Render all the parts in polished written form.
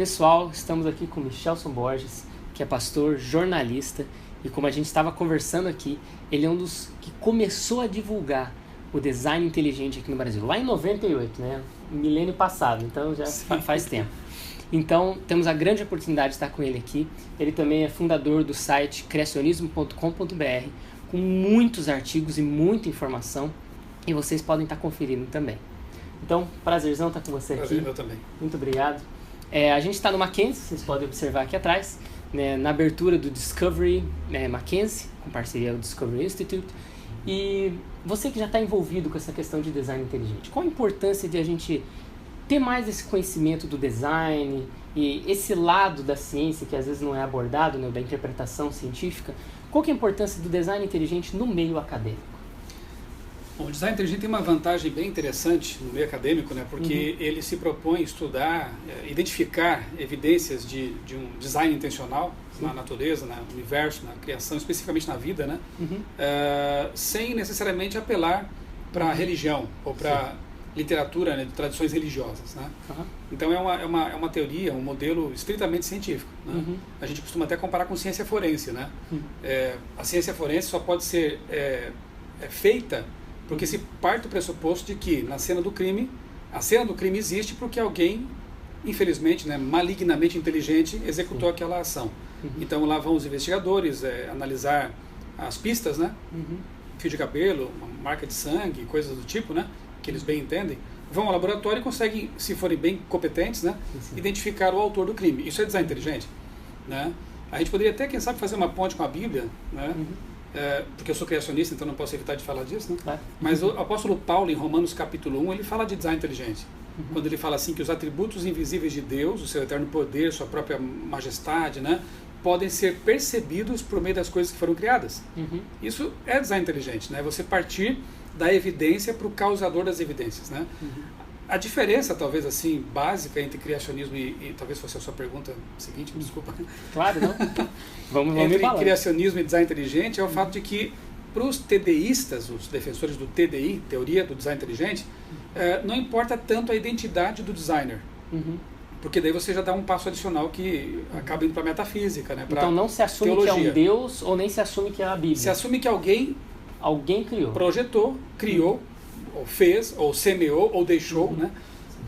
Pessoal, estamos aqui com o Michelson Borges, que é pastor, jornalista, e como a gente estava conversando aqui, ele é um dos que começou a divulgar o design inteligente aqui no Brasil, lá em 98, né? Milênio passado, então já faz tempo. Então, temos a grande oportunidade de estar com ele aqui. Ele também é fundador do site criacionismo.com.br, com muitos artigos e muita informação, e vocês podem estar conferindo também. Então, prazerzão estar com você aqui. Prazer, meu também. Muito obrigado. A gente está no Mackenzie, vocês podem observar aqui atrás, né, na abertura do Discovery Mackenzie, com parceria do Discovery Institute. E você que já está envolvido com essa questão de design inteligente, qual a importância de a gente ter mais esse conhecimento do design e esse lado da ciência que às vezes não é abordado, né, da interpretação científica? Qual que é a importância do design inteligente no meio acadêmico? Bom, o design inteligente tem uma vantagem bem interessante no meio acadêmico, né, porque ele se propõe estudar, identificar evidências de um design intencional na natureza, no universo, na criação, especificamente na vida, né, sem necessariamente apelar para a religião ou para literatura, né, de tradições religiosas, né? Então é uma teoria, um modelo estritamente científico, né? A gente costuma até comparar com ciência forense, né? A ciência forense só pode ser feita porque se parte do pressuposto de que a cena do crime existe porque alguém, infelizmente, né, malignamente inteligente, executou aquela ação. Então lá vão os investigadores analisar as pistas, né? Fio de cabelo, uma marca de sangue, coisas do tipo, né? Que eles bem entendem, vão ao laboratório e conseguem, se forem bem competentes, né, identificar o autor do crime. Isso é design inteligente, né? A gente poderia até, quem sabe, fazer uma ponte com a Bíblia, né? Porque eu sou criacionista, então não posso evitar de falar disso, né? Mas o apóstolo Paulo, em Romanos capítulo 1, ele fala de design inteligente. Quando ele fala assim que os atributos invisíveis de Deus, o seu eterno poder, sua própria majestade, né, podem ser percebidos por meio das coisas que foram criadas. Isso é design inteligente, né? Você partir da evidência para o causador das evidências, né? A diferença, talvez assim, básica entre criacionismo e talvez fosse a sua pergunta seguinte, me desculpa. Claro, não. Vamos entre criacionismo e design inteligente é o fato de que, para os TDIstas, os defensores do TDI, teoria do design inteligente, não importa tanto a identidade do designer. Porque daí você já dá um passo adicional que acaba indo para a metafísica, né? Então não se assume teologia. Que é um Deus ou nem se assume que é a Bíblia. Se assume que alguém criou. Projetou, criou, ou fez, ou semeou, ou deixou, né?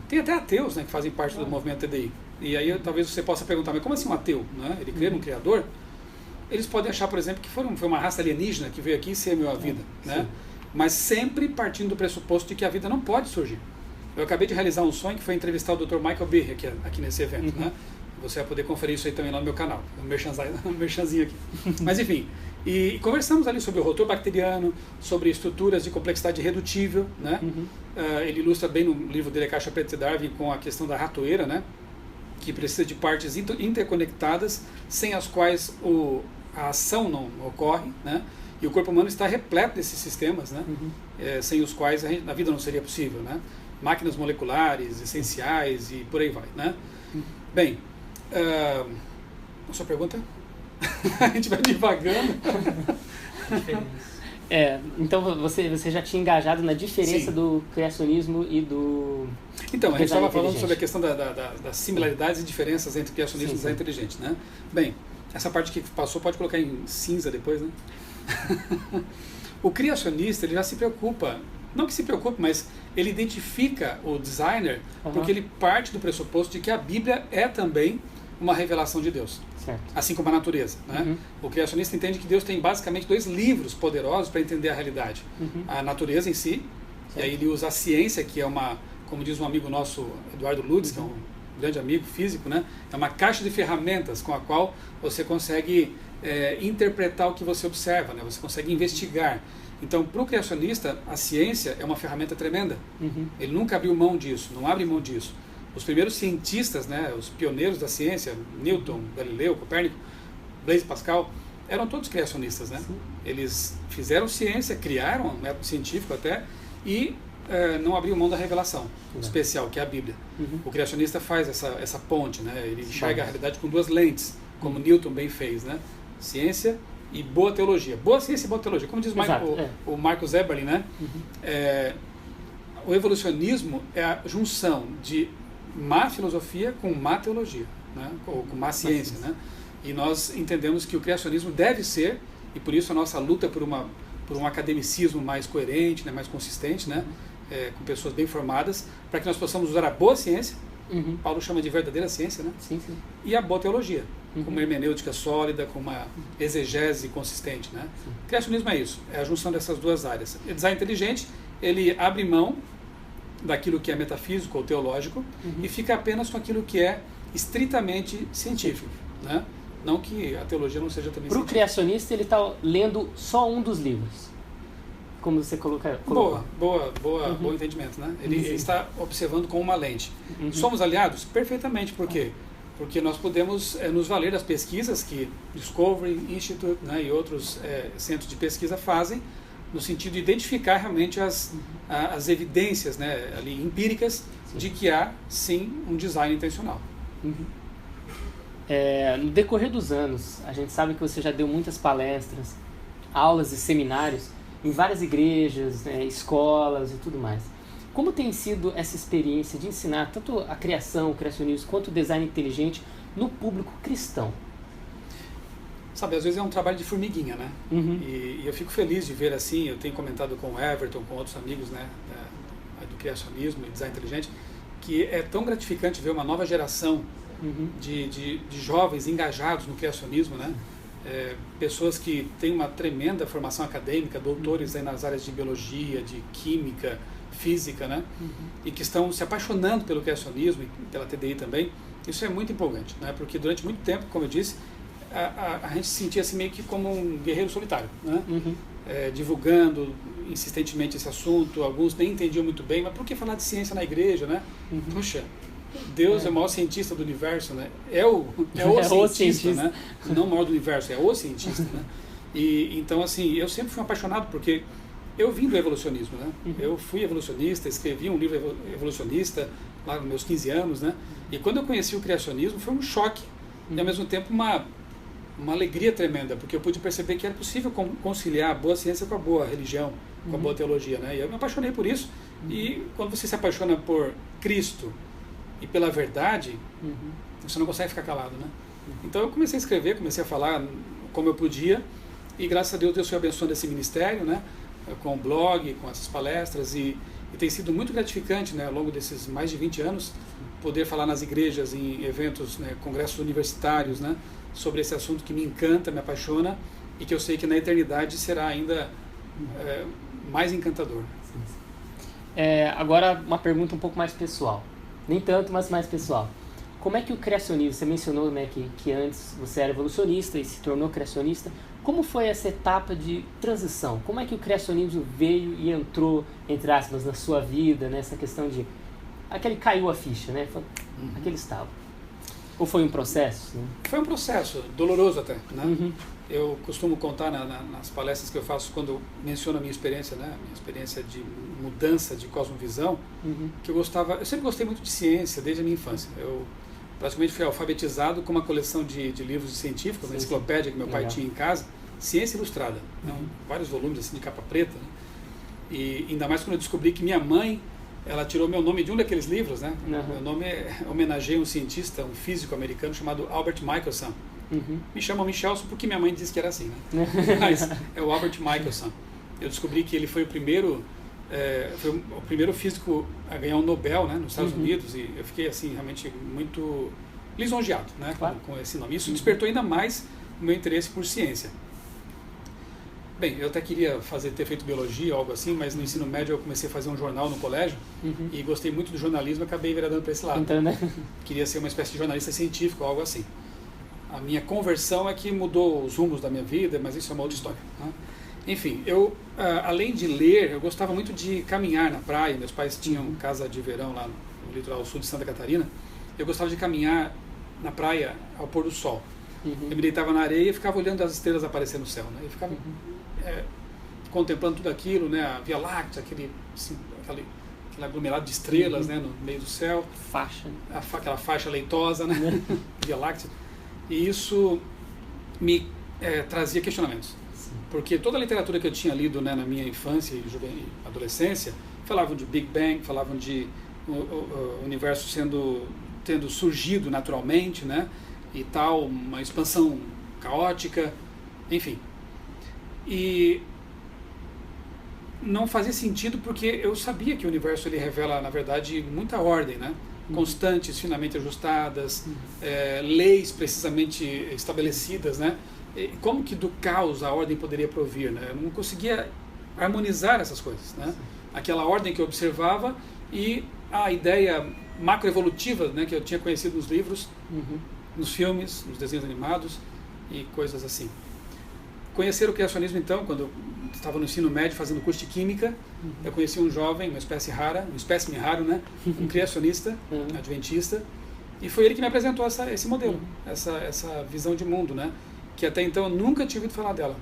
Tem até ateus, né, que fazem parte do movimento TDI. E aí talvez você possa perguntar, mas como assim um ateu? Né? Ele crê num criador? Eles podem achar, por exemplo, que foi uma raça alienígena que veio aqui e semeou a vida, né? Mas sempre partindo do pressuposto de que a vida não pode surgir. Eu acabei de realizar um sonho que foi entrevistar o Dr. Michael Behe aqui nesse evento, né? Você vai poder conferir isso aí também lá no meu canal, um merchanzinho aqui. Mas enfim, e conversamos ali sobre o rotor bacteriano, sobre estruturas de complexidade redutível, né? Ele ilustra bem no livro dele, A Caixa Preta de Darwin, com a questão da ratoeira, né? Que precisa de partes interconectadas, sem as quais a ação não ocorre, né? E o corpo humano está repleto desses sistemas, né? Sem os quais a vida não seria possível, né? Máquinas moleculares, essenciais e por aí vai, né? Bem, a sua pergunta? A gente vai divagando. Então você já tinha engajado na diferença do criacionismo e do... Então, a gente estava falando sobre a questão das similaridades e diferenças entre criacionismo e design inteligente, né? Bem, essa parte que passou pode colocar em cinza depois, né? O criacionista, ele já se preocupa, não que se preocupe, mas ele identifica o designer porque ele parte do pressuposto de que a Bíblia é também uma revelação de Deus. Certo. Assim como a natureza, né? O criacionista entende que Deus tem basicamente 2 livros poderosos para entender a realidade. A natureza em si, certo. E aí ele usa a ciência, que é como diz um amigo nosso, Eduardo Lutz, que é um grande amigo físico, né? É uma caixa de ferramentas com a qual você consegue interpretar o que você observa, né? Você consegue investigar. Então, para o criacionista, a ciência é uma ferramenta tremenda. Ele nunca abriu mão disso, não abre mão disso. Os primeiros cientistas, né, os pioneiros da ciência, Newton, Galileu, Copérnico, Blaise Pascal, eram todos criacionistas, né? Eles fizeram ciência, criaram um método científico até, e não abriu mão da revelação especial, que é a Bíblia. O criacionista faz essa ponte, né? Ele enxerga a realidade com 2 lentes, como Newton bem fez, né? Ciência e boa teologia. Boa ciência e boa teologia. Como diz o Marcus Eberlin, né? O evolucionismo é a junção de má filosofia com má teologia. né, ou com má ciência, né? E nós entendemos que o criacionismo deve ser, e por isso a nossa luta por um academicismo mais coerente, né, mais consistente, né, com pessoas bem formadas, para que nós possamos usar a boa ciência, Paulo chama de verdadeira ciência, né? Sim, sim. E a boa teologia, com uma hermenêutica sólida, com uma exegese consistente, né? O criacionismo é isso, é a junção dessas duas áreas. O design inteligente, ele abre mão daquilo que é metafísico ou teológico e fica apenas com aquilo que é estritamente científico, né? Não que a teologia não seja também científica. Para o criacionista, ele está lendo só um dos livros, como você colocou. Bom entendimento, né? Ele está observando com uma lente. Somos aliados? Perfeitamente. Por quê? Porque nós podemos nos valer das pesquisas que Discovery Institute, né, e outros centros de pesquisa fazem, no sentido de identificar realmente as evidências, né, ali, empíricas de que há, sim, um design intencional. No decorrer dos anos, a gente sabe que você já deu muitas palestras, aulas e seminários em várias igrejas, né, escolas e tudo mais. Como tem sido essa experiência de ensinar tanto a criação, o criacionismo, quanto o design inteligente no público cristão? Sabe, às vezes é um trabalho de formiguinha, né? E eu fico feliz de ver assim, eu tenho comentado com o Everton, com outros amigos, né, do criacionismo e design inteligente, que é tão gratificante ver uma nova geração de jovens engajados no criacionismo, né? Pessoas que têm uma tremenda formação acadêmica, doutores aí nas áreas de biologia, de química, física, né? E que estão se apaixonando pelo criacionismo e pela TDI também. Isso é muito empolgante, né? Porque durante muito tempo, como eu disse, a gente se sentia assim meio que como um guerreiro solitário, né? Divulgando insistentemente esse assunto. Alguns nem entendiam muito bem, mas por que falar de ciência na igreja, né? Puxa, Deus é o maior cientista do universo, né? É o cientista, né? Não o maior do universo, é o cientista, né? E então, assim, eu sempre fui um apaixonado porque eu vim do evolucionismo, né? Eu fui evolucionista, escrevi um livro evolucionista lá nos meus 15 anos, né? E quando eu conheci o criacionismo foi um choque e ao mesmo tempo uma alegria tremenda, porque eu pude perceber que era possível conciliar a boa ciência com a boa religião, com a boa teologia, né? E eu me apaixonei por isso. E quando você se apaixona por Cristo e pela verdade, você não consegue ficar calado, né? Então eu comecei a escrever, comecei a falar como eu podia, e graças a Deus Deus foi abençoando esse ministério, né? Com o blog, com essas palestras, e tem sido muito gratificante, né, ao longo desses mais de 20 anos, poder falar nas igrejas, em eventos, né, congressos universitários, né, sobre esse assunto que me encanta, me apaixona, e que eu sei que na eternidade será ainda mais encantador. Agora uma pergunta um pouco mais pessoal. Nem tanto, mas mais pessoal. Como é que o criacionismo, você mencionou, né, que antes você era evolucionista e se tornou criacionista, como foi essa etapa de transição? Como é que o criacionismo veio e entrou, entre aspas, na sua vida, nessa questão de... Aquele caiu a ficha, né? Aquele estalo. Ou foi um processo? Né? Foi um processo, doloroso até, né? Eu costumo contar nas palestras que eu faço, quando eu menciono a minha experiência, né? Minha experiência de mudança de cosmovisão, que eu sempre gostei muito de ciência, desde a minha infância. Eu praticamente fui alfabetizado com uma coleção de livros científicos, uma enciclopédia que meu pai tinha em casa, Ciência Ilustrada, né? Vários volumes assim de capa preta, né? E ainda mais quando eu descobri que minha mãe, ela tirou meu nome de um daqueles livros, né? Meu nome homenageia um cientista, um físico americano chamado Albert Michelson. Me chamam Michelson porque minha mãe disse que era assim, né? Mas é o Albert Michelson. Eu descobri que ele foi o primeiro físico a ganhar um Nobel, né, nos Estados Unidos, e eu fiquei assim realmente muito lisonjeado, né, com esse nome. Isso despertou ainda mais o meu interesse por ciência. Bem, eu até queria ter feito biologia ou algo assim, mas no ensino médio eu comecei a fazer um jornal no colégio e gostei muito do jornalismo e acabei enveredando para esse lado. Então, né? Queria ser uma espécie de jornalista científico ou algo assim. A minha conversão é que mudou os rumos da minha vida, mas isso é uma outra história, né? Enfim, eu, além de ler, eu gostava muito de caminhar na praia. Meus pais tinham casa de verão lá no litoral sul de Santa Catarina. Eu gostava de caminhar na praia ao pôr do sol. Eu me deitava na areia e ficava olhando as estrelas aparecer no céu, né? Eu ficava contemplando tudo aquilo, né? A Via Láctea, aquele aglomerado de estrelas, né? No meio do céu. Faixa. Aquela faixa leitosa, né? Via Láctea. E isso me trazia questionamentos. Porque toda a literatura que eu tinha lido, né, na minha infância e adolescência, falavam de Big Bang, falavam de o universo sendo tendo surgido naturalmente, né? E tal, uma expansão caótica, enfim. E não fazia sentido porque eu sabia que o universo ele revela, na verdade, muita ordem, né? Constantes, finamente ajustadas, leis precisamente estabelecidas, né? E como que do caos a ordem poderia provir, né? Eu não conseguia harmonizar essas coisas, né? Aquela ordem que eu observava e a ideia macroevolutiva, né, que eu tinha conhecido nos livros, nos filmes, nos desenhos animados e coisas assim. Conhecer o criacionismo, então, quando eu estava no ensino médio fazendo curso de química, eu conheci um jovem, uma espécie rara, um espécime raro, né? Um criacionista, adventista, e foi ele que me apresentou esse modelo, essa visão de mundo, né? Que até então eu nunca tinha ouvido falar dela.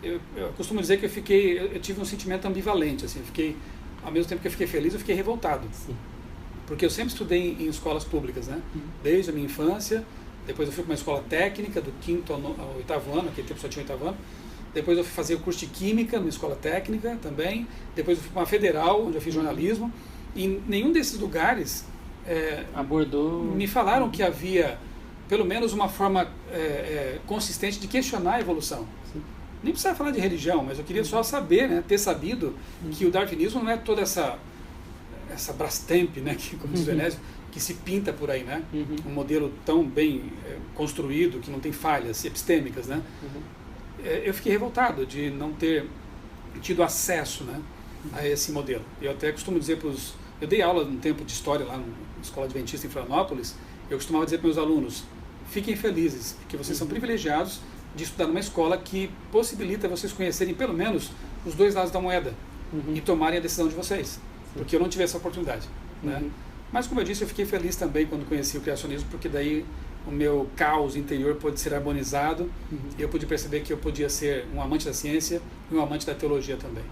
Eu costumo dizer que eu tive um sentimento ambivalente, assim, eu fiquei, ao mesmo tempo que eu fiquei feliz, eu fiquei revoltado. Sim. Porque eu sempre estudei em escolas públicas, né? Desde a minha infância. Depois eu fui para uma escola técnica, do 5º ao 8º ano, naquele tempo só tinha 8º ano. Depois eu fui fazer o curso de Química, numa escola técnica também. Depois eu fui para uma federal, onde eu fiz jornalismo. E em nenhum desses lugares me falaram que havia, pelo menos, uma forma consistente de questionar a evolução. Sim. Nem precisava falar de religião, mas eu queria só saber, né, ter sabido que o darwinismo não é toda essa Brastemp, né, que, como diz o Enésio, que se pinta por aí, né? Um modelo tão bem construído, que não tem falhas epistêmicas, né? Eu fiquei revoltado de não ter tido acesso, né, a esse modelo. Eu até costumo dizer para os... Eu dei aula um tempo de história lá na Escola Adventista em Florianópolis. Eu costumava dizer para meus alunos, fiquem felizes, porque vocês são privilegiados de estudar numa escola que possibilita vocês conhecerem pelo menos os dois lados da moeda e tomarem a decisão de vocês, porque eu não tive essa oportunidade, né? Mas, como eu disse, eu fiquei feliz também quando conheci o criacionismo, porque daí o meu caos interior pôde ser harmonizado e eu pude perceber que eu podia ser um amante da ciência e um amante da teologia também.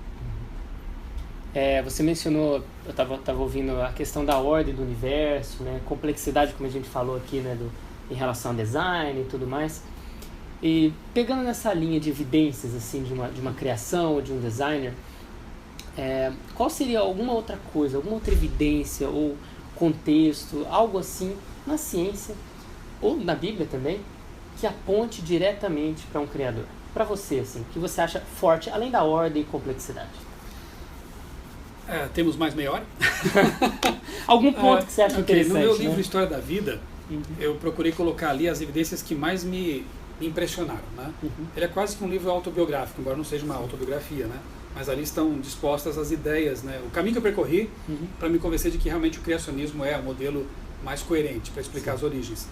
Você mencionou, eu estava ouvindo a questão da ordem do universo, né, complexidade, como a gente falou aqui, né, em relação ao design e tudo mais. E pegando nessa linha de evidências assim, de uma criação ou de um designer, qual seria alguma outra coisa, alguma outra evidência ou contexto, algo assim, na ciência ou na Bíblia também, que aponte diretamente para um criador? Para você, assim, que você acha forte, além da ordem e complexidade? Temos mais meia hora? Algum ponto que você acha interessante? No meu livro História da Vida, eu procurei colocar ali as evidências que mais me impressionaram, né? Ele é quase que um livro autobiográfico, embora não seja uma autobiografia, né? Mas ali estão dispostas as ideias, né? O caminho que eu percorri para me convencer de que realmente o criacionismo é o modelo mais coerente para explicar as origens.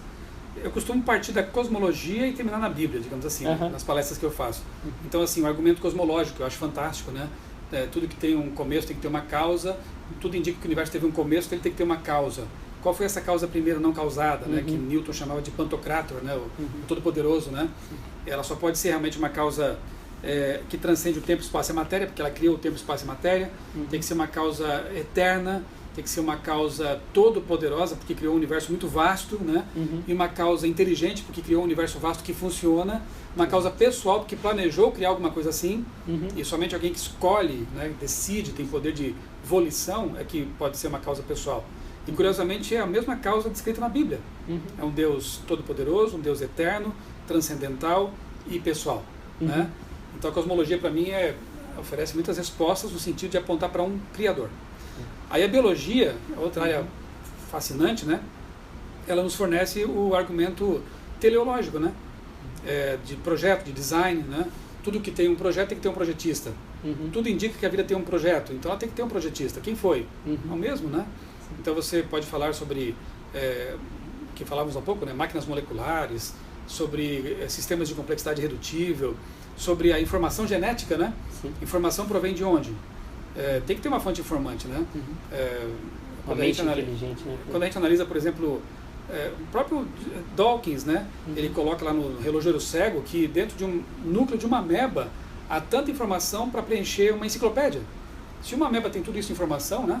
Eu costumo partir da cosmologia e terminar na Bíblia, digamos assim, nas palestras que eu faço. Então, assim, o argumento cosmológico eu acho fantástico, né? Tudo que tem um começo tem que ter uma causa, tudo indica que o universo teve um começo, então ele tem que ter uma causa. Qual foi essa causa primeira não causada, né? Que Newton chamava de Pantocrator, né? O Todo-Poderoso, né? Ela só pode ser realmente uma causa que transcende o tempo, espaço e a matéria, porque ela criou o tempo, espaço e matéria. Tem que ser uma causa eterna, tem que ser uma causa todo-poderosa, porque criou um universo muito vasto, né? E uma causa inteligente, porque criou um universo vasto que funciona. Uma causa pessoal, porque planejou criar alguma coisa assim. E somente alguém que escolhe, né, decide, tem poder de volição, é que pode ser uma causa pessoal. E curiosamente é a mesma causa descrita na Bíblia. É um Deus todo-poderoso, um Deus eterno, transcendental e pessoal, né? Então a cosmologia para mim oferece muitas respostas no sentido de apontar para um criador. Aí a biologia, outra área fascinante, né? Ela nos fornece o argumento teleológico, né? De projeto, de design, né? Tudo que tem um projeto tem que ter um projetista. Tudo indica que a vida tem um projeto, então ela tem que ter um projetista. Quem foi? É o mesmo, né? Então você pode falar sobre, que falávamos há pouco, né? Máquinas moleculares, sobre sistemas de complexidade redutível, sobre a informação genética, né? Informação provém de onde? Tem que ter uma fonte informante, né? Quando a gente analisa, por exemplo, o próprio Dawkins, né? Ele coloca lá no Relojoeiro Cego que dentro de um núcleo de uma ameba há tanta informação para preencher uma enciclopédia. Se uma ameba tem tudo isso de informação, né?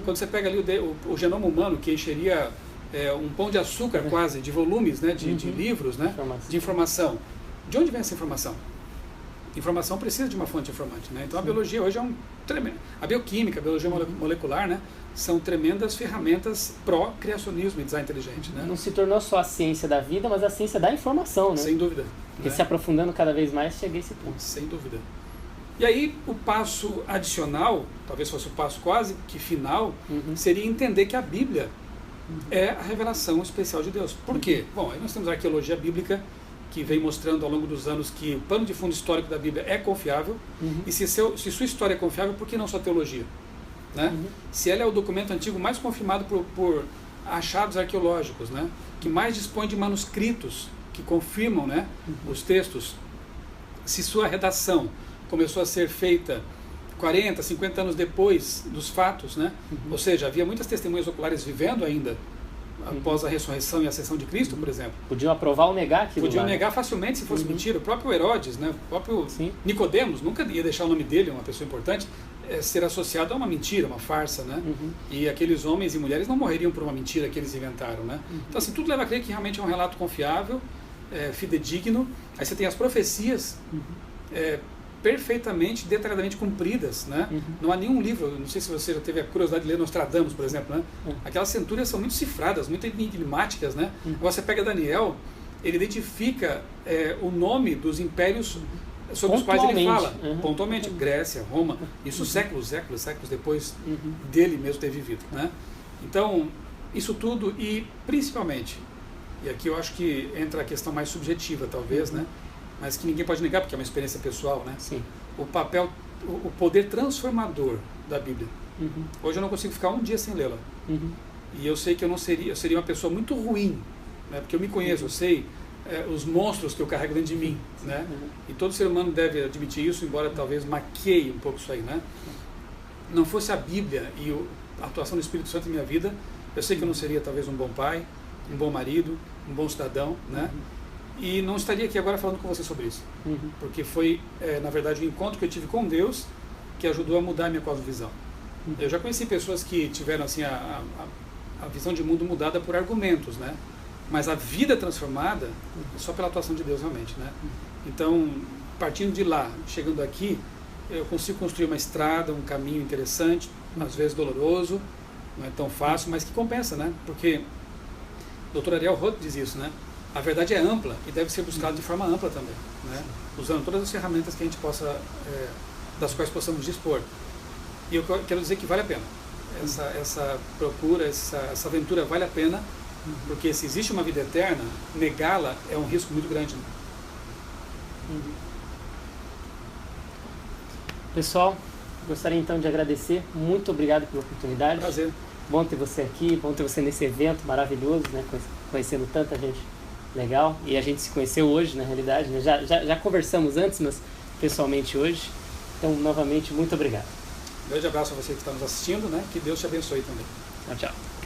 Quando você pega ali o genoma humano, que encheria um pão de açúcar quase, de volumes, né? De livros, né? De informação. De onde vem essa informação? informação precisa de uma fonte informante, né? Então a biologia hoje é a bioquímica, a biologia molecular, né? São tremendas ferramentas pró-criacionismo e design inteligente, né? Não se tornou só a ciência da vida, mas a ciência da informação, né? Sem dúvida. Porque né? se aprofundando cada vez mais, cheguei a esse ponto. Sem dúvida. E aí o passo adicional, talvez fosse o passo quase que final, seria entender que a Bíblia é a revelação especial de Deus. Por quê? Bom, aí nós temos a arqueologia bíblica, que vem mostrando ao longo dos anos que o pano de fundo histórico da Bíblia é confiável, e se sua história é confiável, por que não sua teologia? Né? Se ela é o documento antigo mais confirmado por achados arqueológicos, né? Que mais dispõe de manuscritos que confirmam, né? Os textos, se sua redação começou a ser feita 40, 50 anos depois dos fatos, né? Ou seja, havia muitas testemunhas oculares vivendo ainda após a ressurreição e a ascensão de Cristo, por exemplo. Podiam aprovar ou negar aquilo. Podiam negar facilmente se fosse mentira. O próprio Herodes, né? O próprio Nicodemos, nunca ia deixar o nome dele, uma pessoa importante, ser associado a uma mentira, uma farsa, né? E aqueles homens e mulheres não morreriam por uma mentira que eles inventaram, né? Então, assim, tudo leva a crer que realmente é um relato confiável, fidedigno. Aí você tem as profecias perfeitamente, detalhadamente cumpridas, né? Não há nenhum livro, não sei se você já teve a curiosidade de ler Nostradamus, por exemplo, né? Aquelas centúrias são muito cifradas, muito enigmáticas, né? Agora você pega Daniel, ele identifica o nome dos impérios sobre os quais ele fala, pontualmente, Grécia, Roma, isso séculos depois dele mesmo ter vivido, né? Então, isso tudo e principalmente, e aqui eu acho que entra a questão mais subjetiva talvez, né? Mas que ninguém pode negar porque é uma experiência pessoal, né? Sim. O papel, o poder transformador da Bíblia. Hoje eu não consigo ficar um dia sem lê-la. E eu sei que eu seria uma pessoa muito ruim, né? Porque eu me conheço, eu sei os monstros que eu carrego dentro de mim, né? E todo ser humano deve admitir isso, embora talvez maqueie um pouco isso aí, né? Não fosse a Bíblia e a atuação do Espírito Santo em minha vida, eu sei que eu não seria talvez um bom pai, um bom marido, um bom cidadão, né? E não estaria aqui agora falando com você sobre isso, porque foi, na verdade, o encontro que eu tive com Deus que ajudou a mudar a minha cosmovisão. Eu já conheci pessoas que tiveram assim a visão de mundo mudada por argumentos, né? Mas a vida transformada é só pela atuação de Deus realmente, né? Então, partindo de lá, chegando aqui, eu consigo construir uma estrada, um caminho interessante, às vezes doloroso, não é tão fácil, mas que compensa, né? Porque o Dr. Ariel Roth diz isso, né? A verdade é ampla e deve ser buscada de forma ampla também, né? Usando todas as ferramentas que a gente possa, das quais possamos dispor. E eu quero dizer que vale a pena. Essa procura, essa aventura vale a pena, porque se existe uma vida eterna, negá-la é um risco muito grande. Né? Pessoal, gostaria então de agradecer. Muito obrigado pela oportunidade. Prazer. Bom ter você aqui, bom ter você nesse evento maravilhoso, né? Conhecendo tanta gente legal. E a gente se conheceu hoje, na realidade, né? Já conversamos antes, mas pessoalmente hoje. Então, novamente, muito obrigado. Um grande abraço a você que está nos assistindo, né? Que Deus te abençoe também. Tchau, tchau.